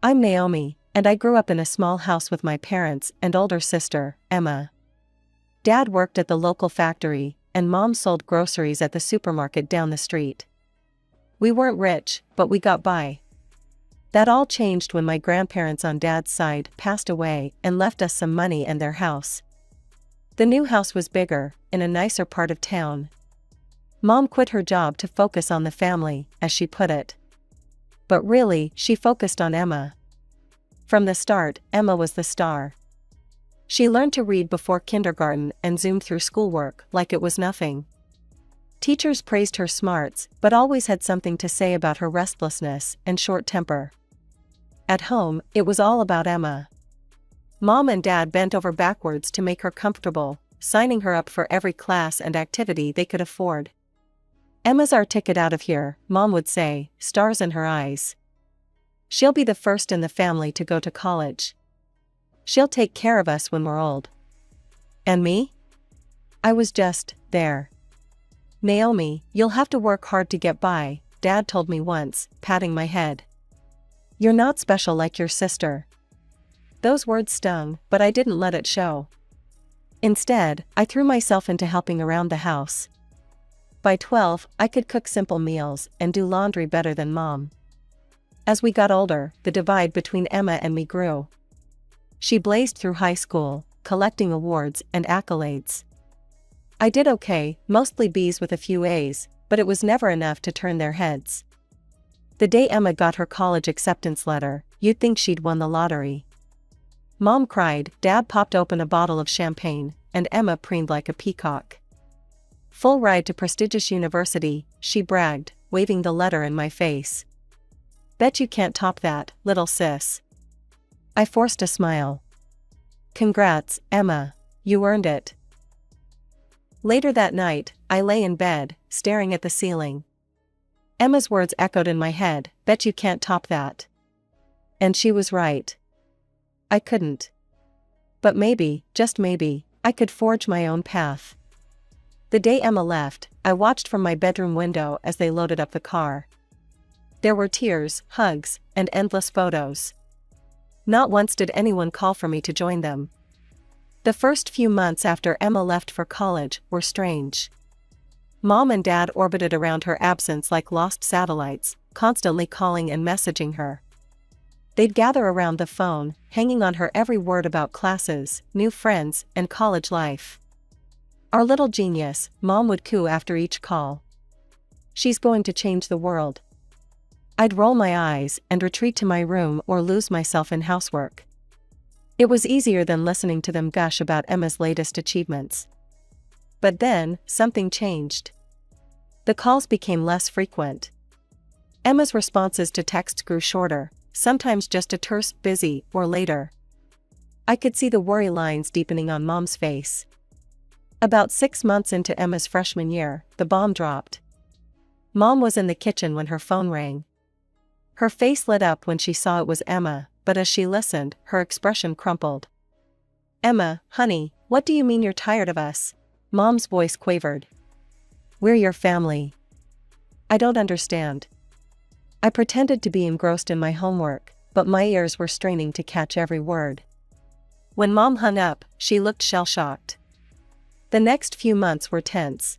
I'm Naomi, and I grew up in a small house with my parents and older sister, Emma. Dad worked at the local factory, and Mom sold groceries at the supermarket down the street. We weren't rich, but we got by. That all changed when my grandparents on Dad's side passed away and left us some money and their house. The new house was bigger, in a nicer part of town. Mom quit her job to focus on the family, as she put it. But really, she focused on Emma. From the start, Emma was the star. She learned to read before kindergarten and zoomed through schoolwork like it was nothing. Teachers praised her smarts, but always had something to say about her restlessness and short temper. At home, it was all about Emma. Mom and Dad bent over backwards to make her comfortable, signing her up for every class and activity they could afford. "Emma's our ticket out of here," Mom would say, stars in her eyes. "She'll be the first in the family to go to college. She'll take care of us when we're old." And me? I was just there. "Naomi, you'll have to work hard to get by," Dad told me once, patting my head. "You're not special like your sister." Those words stung, but I didn't let it show. Instead, I threw myself into helping around the house. By 12, I could cook simple meals and do laundry better than Mom. As we got older, the divide between Emma and me grew. She blazed through high school, collecting awards and accolades. I did okay, mostly B's with a few A's, but it was never enough to turn their heads. The day Emma got her college acceptance letter, you'd think she'd won the lottery. Mom cried, Dad popped open a bottle of champagne, and Emma preened like a peacock. "Full ride to prestigious university," she bragged, waving the letter in my face. "Bet you can't top that, little sis." I forced a smile. "Congrats, Emma. You earned it." Later that night, I lay in bed, staring at the ceiling. Emma's words echoed in my head, "Bet you can't top that." And she was right. I couldn't. But maybe, just maybe, I could forge my own path. The day Emma left, I watched from my bedroom window as they loaded up the car. There were tears, hugs, and endless photos. Not once did anyone call for me to join them. The first few months after Emma left for college were strange. Mom and Dad orbited around her absence like lost satellites, constantly calling and messaging her. They'd gather around the phone, hanging on her every word about classes, new friends, and college life. "Our little genius," Mom would coo after each call. "She's going to change the world." I'd roll my eyes and retreat to my room or lose myself in housework. It was easier than listening to them gush about Emma's latest achievements. But then, something changed. The calls became less frequent. Emma's responses to texts grew shorter, sometimes just a terse "busy" or "later." I could see the worry lines deepening on Mom's face. About 6 months into Emma's freshman year, the bomb dropped. Mom was in the kitchen when her phone rang. Her face lit up when she saw it was Emma, but as she listened, her expression crumpled. "Emma, honey, what do you mean you're tired of us?" Mom's voice quavered. "We're your family." "I don't understand." I pretended to be engrossed in my homework, but my ears were straining to catch every word. When Mom hung up, she looked shell-shocked. The next few months were tense.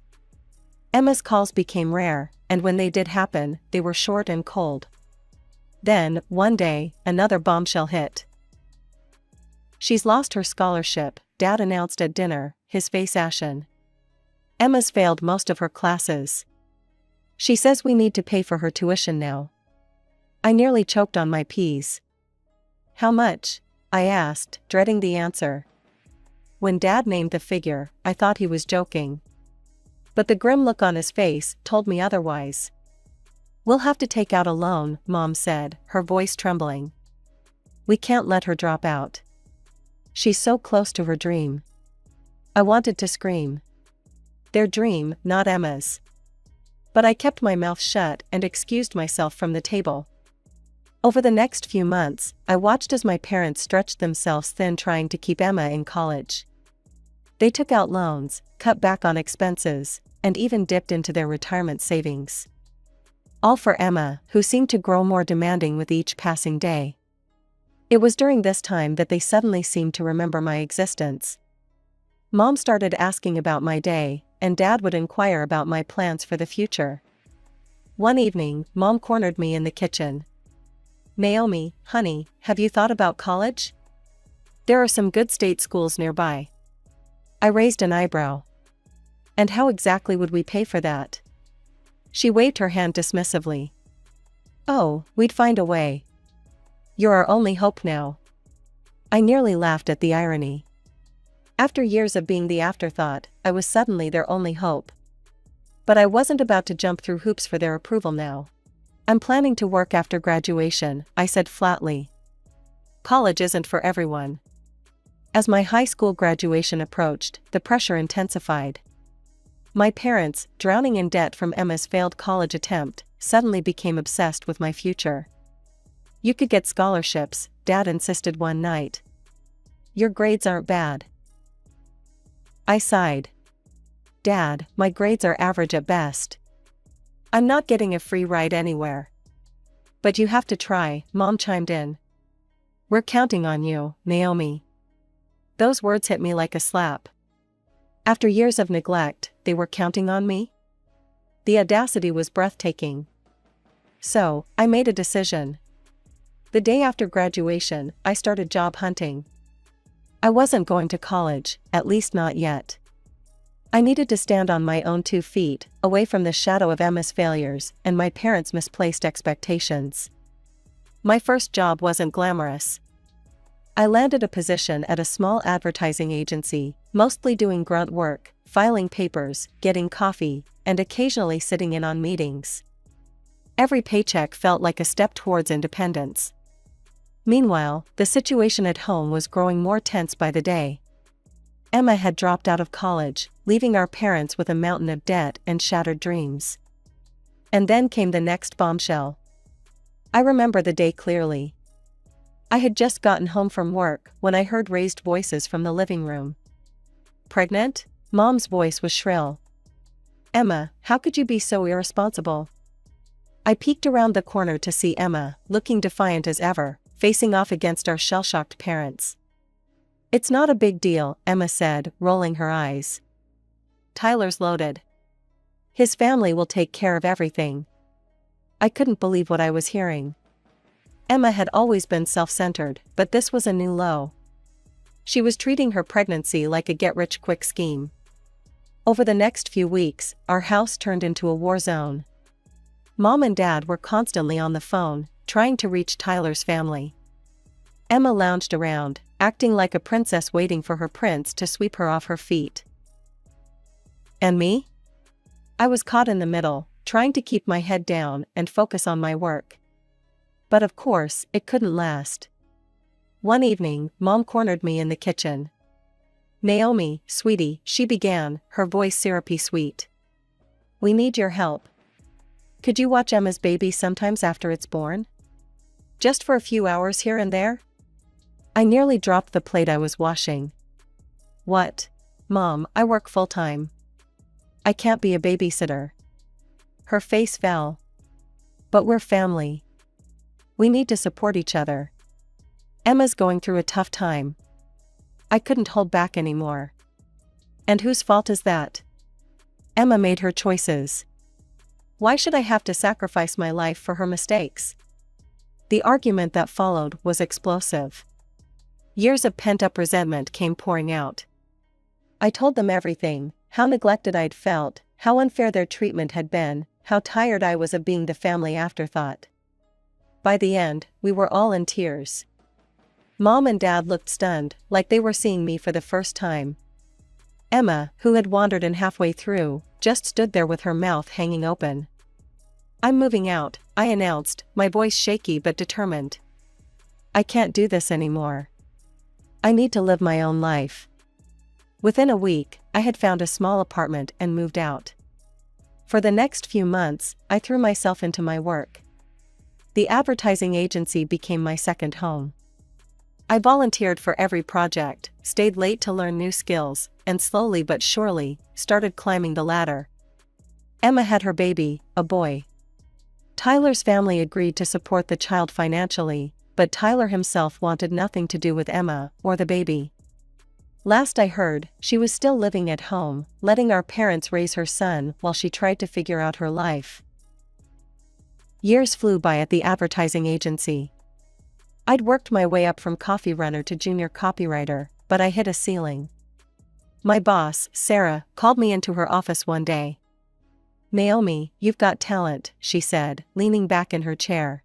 Emma's calls became rare, and when they did happen, they were short and cold. Then, one day, another bombshell hit. "She's lost her scholarship," Dad announced at dinner, his face ashen. "Emma's failed most of her classes. She says we need to pay for her tuition now." I nearly choked on my peas. "How much?" I asked, dreading the answer. When Dad named the figure, I thought he was joking. But the grim look on his face told me otherwise. "We'll have to take out a loan," Mom said, her voice trembling. "We can't let her drop out. She's so close to her dream." I wanted to scream. Their dream, not Emma's. But I kept my mouth shut and excused myself from the table. Over the next few months, I watched as my parents stretched themselves thin trying to keep Emma in college. They took out loans, cut back on expenses, and even dipped into their retirement savings. All for Emma, who seemed to grow more demanding with each passing day. It was during this time that they suddenly seemed to remember my existence. Mom started asking about my day, and Dad would inquire about my plans for the future. One evening, Mom cornered me in the kitchen. "Naomi, honey, have you thought about college? There are some good state schools nearby." I raised an eyebrow. "And how exactly would we pay for that?" She waved her hand dismissively. "Oh, we'd find a way. You're our only hope now." I nearly laughed at the irony. After years of being the afterthought, I was suddenly their only hope. But I wasn't about to jump through hoops for their approval now. "I'm planning to work after graduation," I said flatly. "College isn't for everyone." As my high school graduation approached, the pressure intensified. My parents, drowning in debt from Emma's failed college attempt, suddenly became obsessed with my future. "You could get scholarships," Dad insisted one night. "Your grades aren't bad." I sighed. "Dad, my grades are average at best. I'm not getting a free ride anywhere." "But you have to try," Mom chimed in. "We're counting on you, Naomi." Those words hit me like a slap. After years of neglect, they were counting on me? The audacity was breathtaking. So, I made a decision. The day after graduation, I started job hunting. I wasn't going to college, at least not yet. I needed to stand on my own 2 feet, away from the shadow of Emma's failures and my parents' misplaced expectations. My first job wasn't glamorous. I landed a position at a small advertising agency, mostly doing grunt work, filing papers, getting coffee, and occasionally sitting in on meetings. Every paycheck felt like a step towards independence. Meanwhile, the situation at home was growing more tense by the day. Emma had dropped out of college, leaving our parents with a mountain of debt and shattered dreams. And then came the next bombshell. I remember the day clearly. I had just gotten home from work when I heard raised voices from the living room. "Pregnant?" Mom's voice was shrill. "Emma, how could you be so irresponsible?" I peeked around the corner to see Emma, looking defiant as ever, facing off against our shell-shocked parents. "It's not a big deal," Emma said, rolling her eyes. "Tyler's loaded. His family will take care of everything." I couldn't believe what I was hearing. Emma had always been self-centered, but this was a new low. She was treating her pregnancy like a get-rich-quick scheme. Over the next few weeks, our house turned into a war zone. Mom and Dad were constantly on the phone, trying to reach Tyler's family. Emma lounged around, acting like a princess waiting for her prince to sweep her off her feet. And me? I was caught in the middle, trying to keep my head down and focus on my work. But of course, it couldn't last. One evening, Mom cornered me in the kitchen. "Naomi, sweetie," she began, her voice syrupy sweet. "We need your help. Could you watch Emma's baby sometimes after it's born? Just for a few hours here and there?" I nearly dropped the plate I was washing. "What? Mom, I work full-time. I can't be a babysitter." Her face fell. "But we're family. We need to support each other. Emma's going through a tough time." I couldn't hold back anymore. "And whose fault is that? Emma made her choices. Why should I have to sacrifice my life for her mistakes?" The argument that followed was explosive. Years of pent-up resentment came pouring out. I told them everything, how neglected I'd felt, how unfair their treatment had been, how tired I was of being the family afterthought. By the end, we were all in tears. Mom and Dad looked stunned, like they were seeing me for the first time. Emma, who had wandered in halfway through, just stood there with her mouth hanging open. "I'm moving out," I announced, my voice shaky but determined. "I can't do this anymore. I need to live my own life." Within a week, I had found a small apartment and moved out. For the next few months, I threw myself into my work. The advertising agency became my second home. I volunteered for every project, stayed late to learn new skills, and slowly but surely, started climbing the ladder. Emma had her baby, a boy. Tyler's family agreed to support the child financially, but Tyler himself wanted nothing to do with Emma or the baby. Last I heard, she was still living at home, letting our parents raise her son while she tried to figure out her life. Years flew by at the advertising agency. I'd worked my way up from coffee runner to junior copywriter, but I hit a ceiling. My boss, Sarah, called me into her office one day. "Naomi, you've got talent," she said, leaning back in her chair.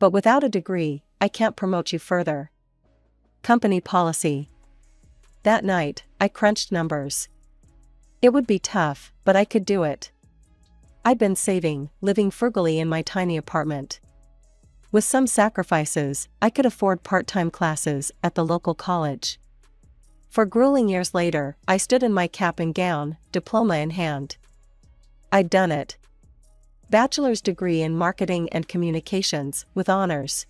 "But without a degree, I can't promote you further. Company policy." That night, I crunched numbers. It would be tough, but I could do it. I'd been saving, living frugally in my tiny apartment. With some sacrifices, I could afford part-time classes at the local college. For grueling years later, I stood in my cap and gown, diploma in hand. I'd done it. Bachelor's degree in marketing and communications, with honors.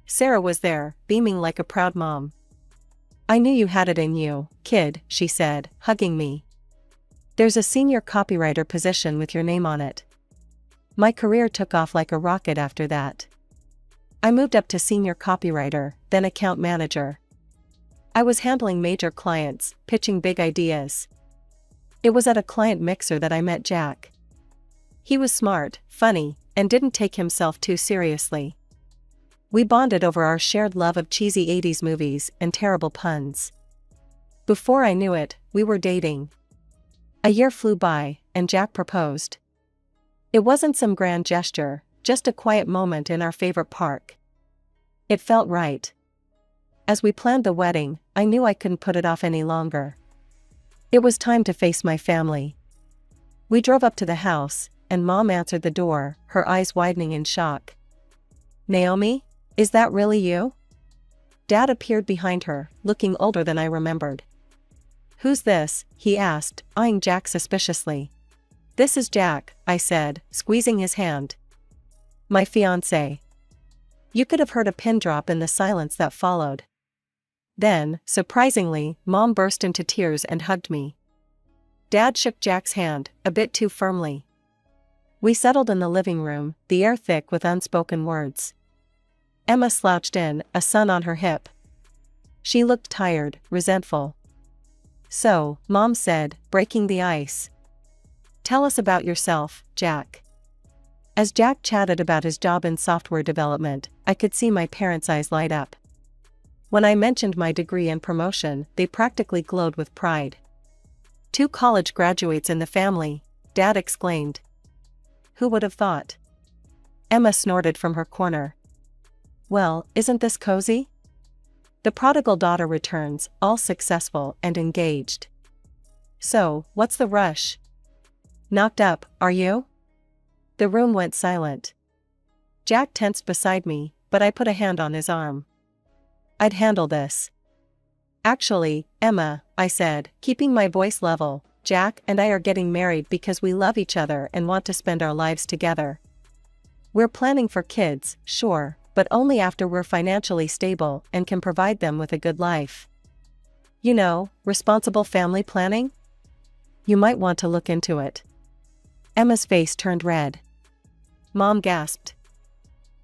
Sarah was there, beaming like a proud mom. "I knew you had it in you, kid," she said, hugging me. "There's a senior copywriter position with your name on it." My career took off like a rocket after that. I moved up to senior copywriter, then account manager. I was handling major clients, pitching big ideas. It was at a client mixer that I met Jack. He was smart, funny, and didn't take himself too seriously. We bonded over our shared love of cheesy 80s movies and terrible puns. Before I knew it, we were dating. A year flew by, and Jack proposed. It wasn't some grand gesture, just a quiet moment in our favorite park. It felt right. As we planned the wedding, I knew I couldn't put it off any longer. It was time to face my family. We drove up to the house, and Mom answered the door, her eyes widening in shock. "Naomi? Is that really you?" Dad appeared behind her, looking older than I remembered. "Who's this?" he asked, eyeing Jack suspiciously. "This is Jack," I said, squeezing his hand. "My fiancé." You could have heard a pin drop in the silence that followed. Then, surprisingly, Mom burst into tears and hugged me. Dad shook Jack's hand, a bit too firmly. We settled in the living room, the air thick with unspoken words. Emma slouched in, a son on her hip. She looked tired, resentful. "So," Mom said, breaking the ice. "Tell us about yourself, Jack." As Jack chatted about his job in software development, I could see my parents' eyes light up. When I mentioned my degree and promotion, they practically glowed with pride. "2 college graduates in the family," Dad exclaimed. "Who would have thought?" Emma snorted from her corner. "Well, isn't this cozy?" The prodigal daughter returns, all successful and engaged. "So, what's the rush?" "Knocked up, are you?" The room went silent. Jack tensed beside me, but I put a hand on his arm. "I'd handle this." "Actually, Emma," I said, keeping my voice level, "Jack and I are getting married because we love each other and want to spend our lives together. We're planning for kids, sure, but only after we're financially stable and can provide them with a good life. You know, responsible family planning? You might want to look into it." Emma's face turned red. Mom gasped.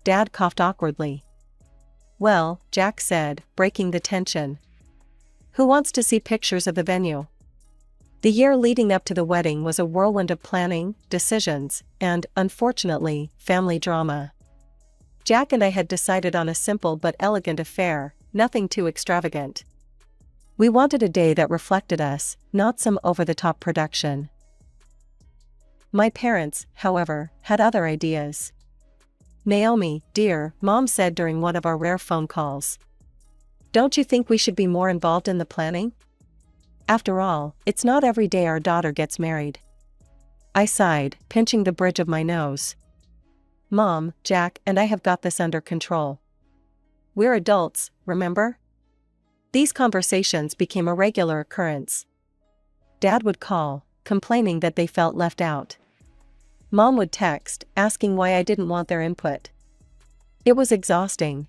Dad coughed awkwardly. "Well," Jack said, breaking the tension. "Who wants to see pictures of the venue?" The year leading up to the wedding was a whirlwind of planning, decisions, and, unfortunately, family drama. Jack and I had decided on a simple but elegant affair, nothing too extravagant. We wanted a day that reflected us, not some over-the-top production. My parents, however, had other ideas. "Naomi, dear," Mom said during one of our rare phone calls. "Don't you think we should be more involved in the planning? After all, it's not every day our daughter gets married." I sighed, pinching the bridge of my nose. "Mom, Jack and I have got this under control. We're adults, remember?" These conversations became a regular occurrence. Dad would call, complaining that they felt left out. Mom would text, asking why I didn't want their input. It was exhausting.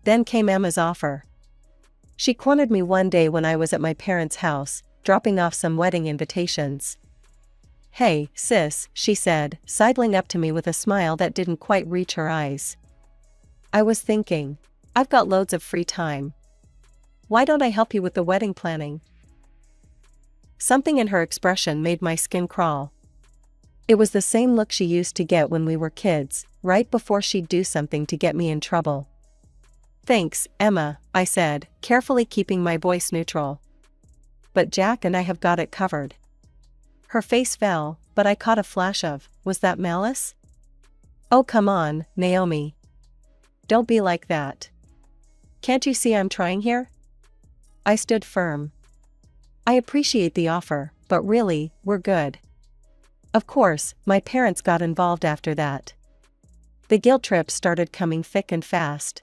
Then came Emma's offer. She cornered me one day when I was at my parents' house, dropping off some wedding invitations. "Hey, sis," she said, sidling up to me with a smile that didn't quite reach her eyes. I was thinking. I've got loads of free time. Why don't I help you with the wedding planning? Something in her expression made my skin crawl. It was the same look she used to get when we were kids, right before she'd do something to get me in trouble. Thanks, Emma, I said, carefully keeping my voice neutral. But Jack and I have got it covered. Her face fell, but I caught a flash of, was that malice? Oh come on, Naomi. Don't be like that. Can't you see I'm trying here? I stood firm. I appreciate the offer, but really, we're good. Of course, my parents got involved after that. The guilt trip started coming thick and fast.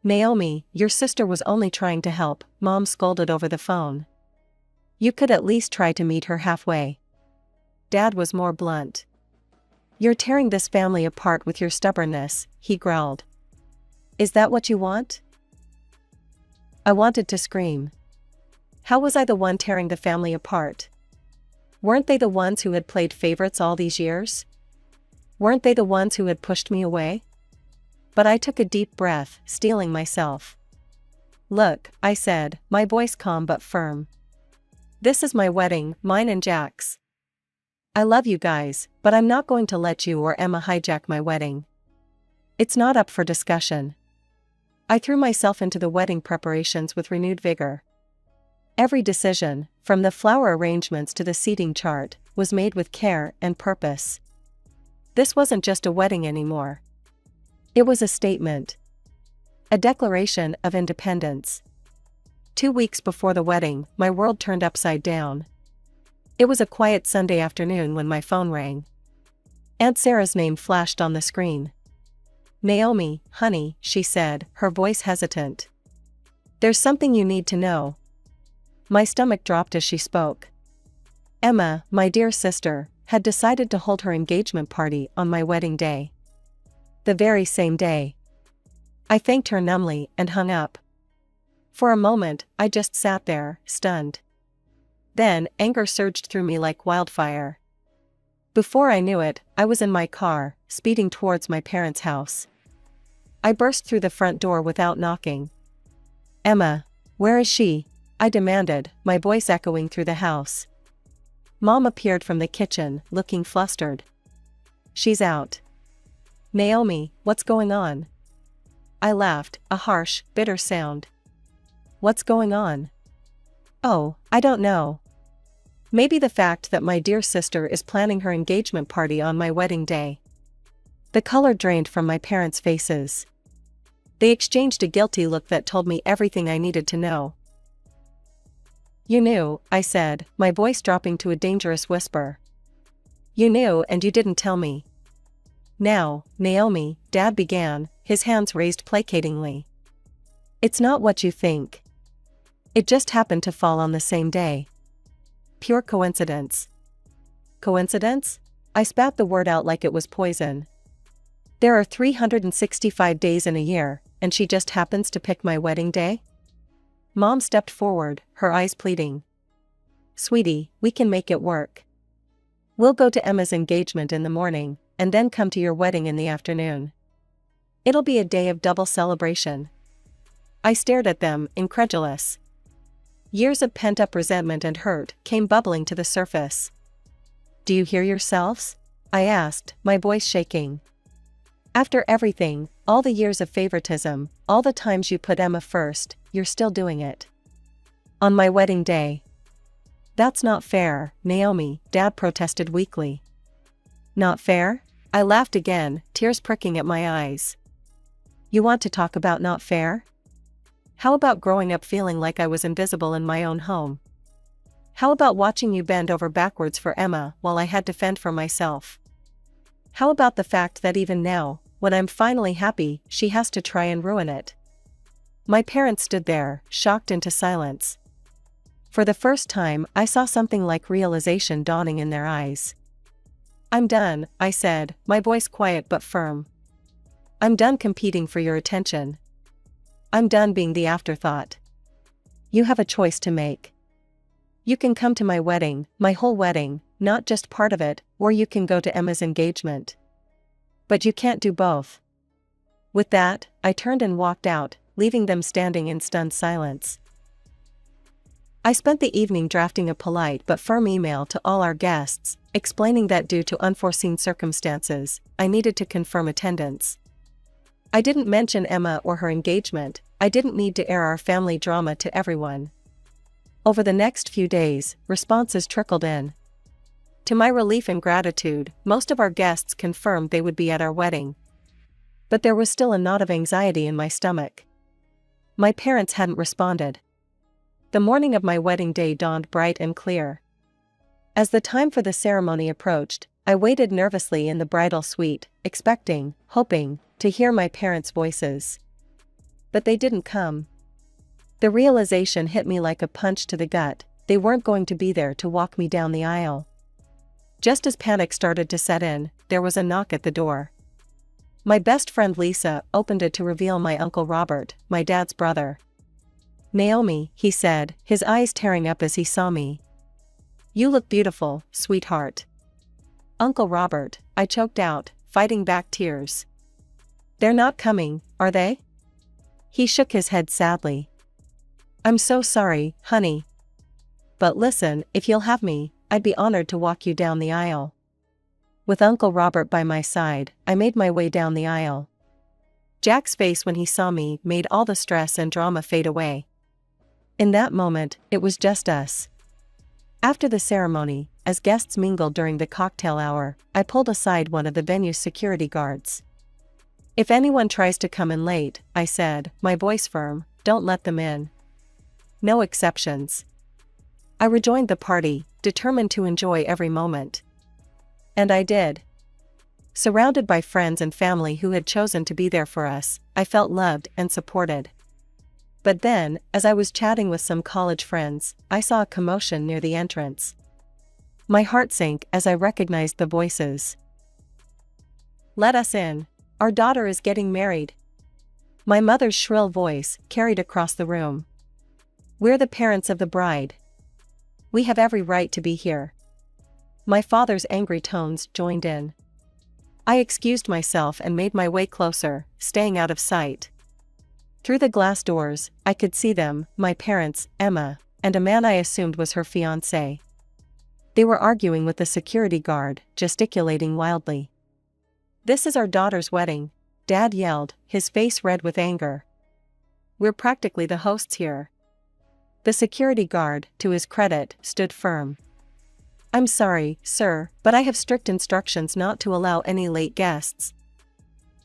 Naomi, your sister was only trying to help, Mom scolded over the phone. You could at least try to meet her halfway. Dad was more blunt. You're tearing this family apart with your stubbornness, he growled. Is that what you want? I wanted to scream. How was I the one tearing the family apart? Weren't they the ones who had played favorites all these years? Weren't they the ones who had pushed me away? But I took a deep breath, steeling myself. Look, I said, my voice calm but firm. This is my wedding, mine and Jack's. I love you guys, but I'm not going to let you or Emma hijack my wedding. It's not up for discussion. I threw myself into the wedding preparations with renewed vigor. Every decision, from the flower arrangements to the seating chart, was made with care and purpose. This wasn't just a wedding anymore. It was a statement. A declaration of independence. 2 weeks before the wedding, my world turned upside down. It was a quiet Sunday afternoon when my phone rang. Aunt Sarah's name flashed on the screen. Naomi, honey, she said, her voice hesitant. There's something you need to know. My stomach dropped as she spoke. Emma, my dear sister, had decided to hold her engagement party on my wedding day. The very same day. I thanked her numbly and hung up. For a moment, I just sat there, stunned. Then, anger surged through me like wildfire. Before I knew it, I was in my car, speeding towards my parents' house. I burst through the front door without knocking. Emma, where is she? I demanded, my voice echoing through the house. Mom appeared from the kitchen, looking flustered. She's out. Naomi, what's going on? I laughed, a harsh, bitter sound. What's going on? Oh, I don't know. Maybe the fact that my dear sister is planning her engagement party on my wedding day. The color drained from my parents' faces. They exchanged a guilty look that told me everything I needed to know. You knew, I said, my voice dropping to a dangerous whisper. You knew and you didn't tell me. Now, Naomi, Dad began, his hands raised placatingly. It's not what you think. It just happened to fall on the same day. Pure coincidence. Coincidence? I spat the word out like it was poison. There are 365 days in a year, and she just happens to pick my wedding day? Mom stepped forward, her eyes pleading. Sweetie, we can make it work. We'll go to Emma's engagement in the morning, and then come to your wedding in the afternoon. It'll be a day of double celebration. I stared at them, incredulous. Years of pent-up resentment and hurt came bubbling to the surface. Do you hear yourselves? I asked, my voice shaking. After everything, all the years of favoritism, all the times you put Emma first, you're still doing it. On my wedding day. That's not fair, Naomi, Dad protested weakly. Not fair? I laughed again, tears pricking at my eyes. You want to talk about not fair? How about growing up feeling like I was invisible in my own home? How about watching you bend over backwards for Emma while I had to fend for myself? How about the fact that even now, when I'm finally happy, she has to try and ruin it? My parents stood there, shocked into silence. For the first time, I saw something like realization dawning in their eyes. I'm done, I said, my voice quiet but firm. I'm done competing for your attention. I'm done being the afterthought. You have a choice to make. You can come to my wedding, my whole wedding, not just part of it, or you can go to Emma's engagement. But you can't do both. With that, I turned and walked out, leaving them standing in stunned silence. I spent the evening drafting a polite but firm email to all our guests, explaining that due to unforeseen circumstances, I needed to confirm attendance. I didn't mention Emma or her engagement. I didn't need to air our family drama to everyone. Over the next few days, responses trickled in. To my relief and gratitude, most of our guests confirmed they would be at our wedding. But there was still a knot of anxiety in my stomach. My parents hadn't responded. The morning of my wedding day dawned bright and clear. As the time for the ceremony approached, I waited nervously in the bridal suite, expecting, hoping, to hear my parents' voices. But they didn't come. The realization hit me like a punch to the gut. They weren't going to be there to walk me down the aisle. Just as panic started to set in, there was a knock at the door. My best friend Lisa opened it to reveal my Uncle Robert, my dad's brother. "Naomi," he said, his eyes tearing up as he saw me. "You look beautiful, sweetheart." "Uncle Robert," I choked out, fighting back tears. "They're not coming, are they?" He shook his head sadly. "I'm so sorry, honey. But listen, if you'll have me, I'd be honored to walk you down the aisle." With Uncle Robert by my side, I made my way down the aisle. Jack's face when he saw me made all the stress and drama fade away. In that moment, it was just us. After the ceremony, as guests mingled during the cocktail hour, I pulled aside one of the venue's security guards. "If anyone tries to come in late," I said, my voice firm, "don't let them in. No exceptions." I rejoined the party, determined to enjoy every moment. And I did. Surrounded by friends and family who had chosen to be there for us, I felt loved and supported. But then, as I was chatting with some college friends, I saw a commotion near the entrance. My heart sank as I recognized the voices. "Let us in. Our daughter is getting married." My mother's shrill voice carried across the room. "We're the parents of the bride. We have every right to be here." My father's angry tones joined in. I excused myself and made my way closer, staying out of sight. Through the glass doors, I could see them, my parents, Emma, and a man I assumed was her fiancé. They were arguing with the security guard, gesticulating wildly. "This is our daughter's wedding," Dad yelled, his face red with anger. "We're practically the hosts here." The security guard, to his credit, stood firm. "I'm sorry, sir, but I have strict instructions not to allow any late guests.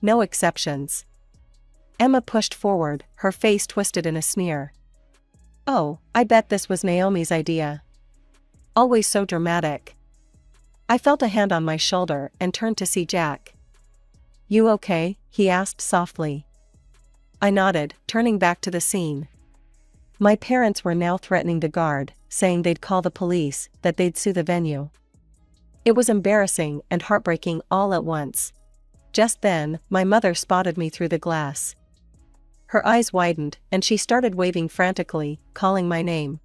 No exceptions." Emma pushed forward, her face twisted in a sneer. "Oh, I bet this was Naomi's idea. Always so dramatic." I felt a hand on my shoulder and turned to see Jack. "You okay?" he asked softly. I nodded, turning back to the scene. My parents were now threatening the guard, saying they'd call the police, that they'd sue the venue. It was embarrassing and heartbreaking all at once. Just then, my mother spotted me through the glass. Her eyes widened, and she started waving frantically, calling my name.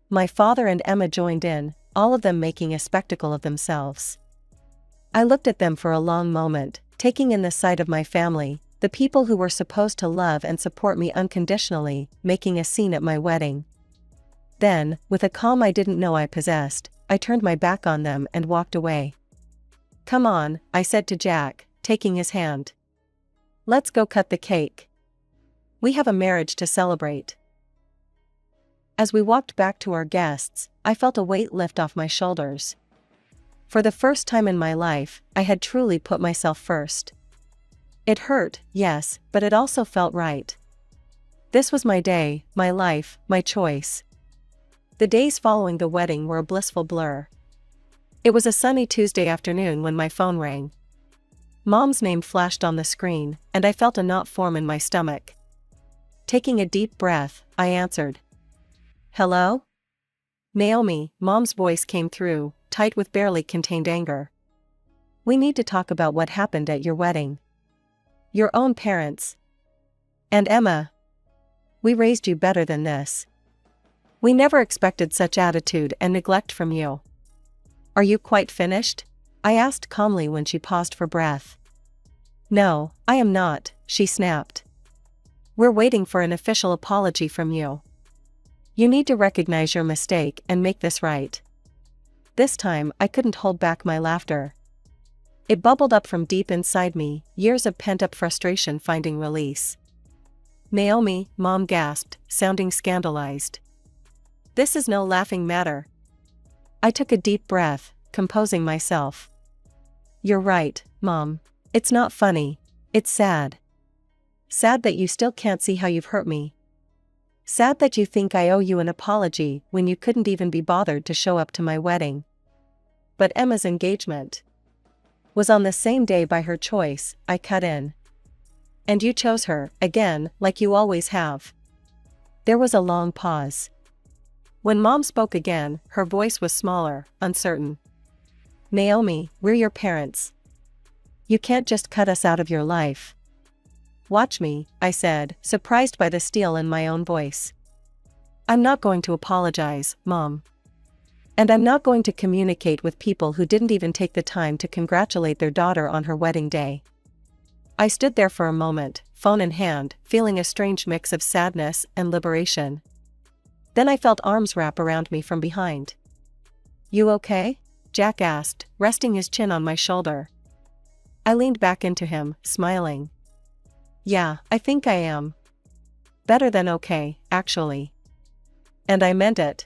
My father and Emma joined in, all of them making a spectacle of themselves. I looked at them for a long moment, taking in the sight of my family, the people who were supposed to love and support me unconditionally, making a scene at my wedding. Then, with a calm I didn't know I possessed, I turned my back on them and walked away. "Come on," I said to Jack, taking his hand. "Let's go cut the cake. We have a marriage to celebrate." As we walked back to our guests, I felt a weight lift off my shoulders. For the first time in my life, I had truly put myself first. It hurt, yes, but it also felt right. This was my day, my life, my choice. The days following the wedding were a blissful blur. It was a sunny Tuesday afternoon when my phone rang. Mom's name flashed on the screen, and I felt a knot form in my stomach. Taking a deep breath, I answered. "Hello?" "Naomi," Mom's voice came through, tight with barely contained anger. "We need to talk about what happened at your wedding. Your own parents. And Emma. We raised you better than this. We never expected such attitude and neglect from you. Are you quite finished?" I asked calmly when she paused for breath. No, I am not, she snapped. We're waiting for an official apology from you. You need to recognize your mistake and make this right. This time, I couldn't hold back my laughter. It bubbled up from deep inside me, years of pent-up frustration finding release. Naomi, Mom gasped, sounding scandalized. This is no laughing matter. I took a deep breath, composing myself. You're right, Mom. It's not funny. It's sad. Sad that you still can't see how you've hurt me. Sad that you think I owe you an apology when you couldn't even be bothered to show up to my wedding. But Emma's engagement was on the same day by her choice, I cut in. And you chose her, again, like you always have. There was a long pause. When Mom spoke again, her voice was smaller, uncertain. Naomi, we're your parents. You can't just cut us out of your life. Watch me, I said, surprised by the steel in my own voice. I'm not going to apologize, Mom. And I'm not going to communicate with people who didn't even take the time to congratulate their daughter on her wedding day. I stood there for a moment, phone in hand, feeling a strange mix of sadness and liberation. Then I felt arms wrap around me from behind. You okay? Jack asked, resting his chin on my shoulder. I leaned back into him, smiling. Yeah, I think I am. Better than okay, actually. And I meant it.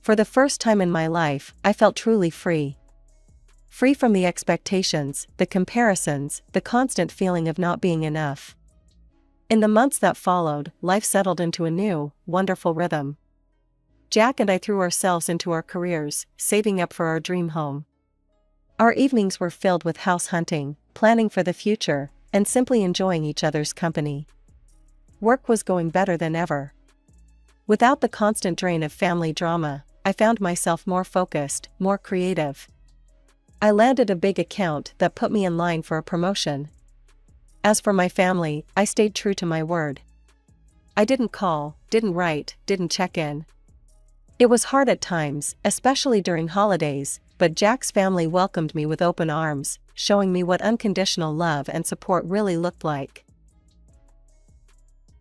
For the first time in my life, I felt truly free. Free from the expectations, the comparisons, the constant feeling of not being enough. In the months that followed, life settled into a new, wonderful rhythm. Jack and I threw ourselves into our careers, saving up for our dream home. Our evenings were filled with house hunting, planning for the future, and simply enjoying each other's company. Work was going better than ever. Without the constant drain of family drama, I found myself more focused, more creative. I landed a big account that put me in line for a promotion. As for my family, I stayed true to my word. I didn't call, didn't write, didn't check in. It was hard at times, especially during holidays, but Jack's family welcomed me with open arms, showing me what unconditional love and support really looked like.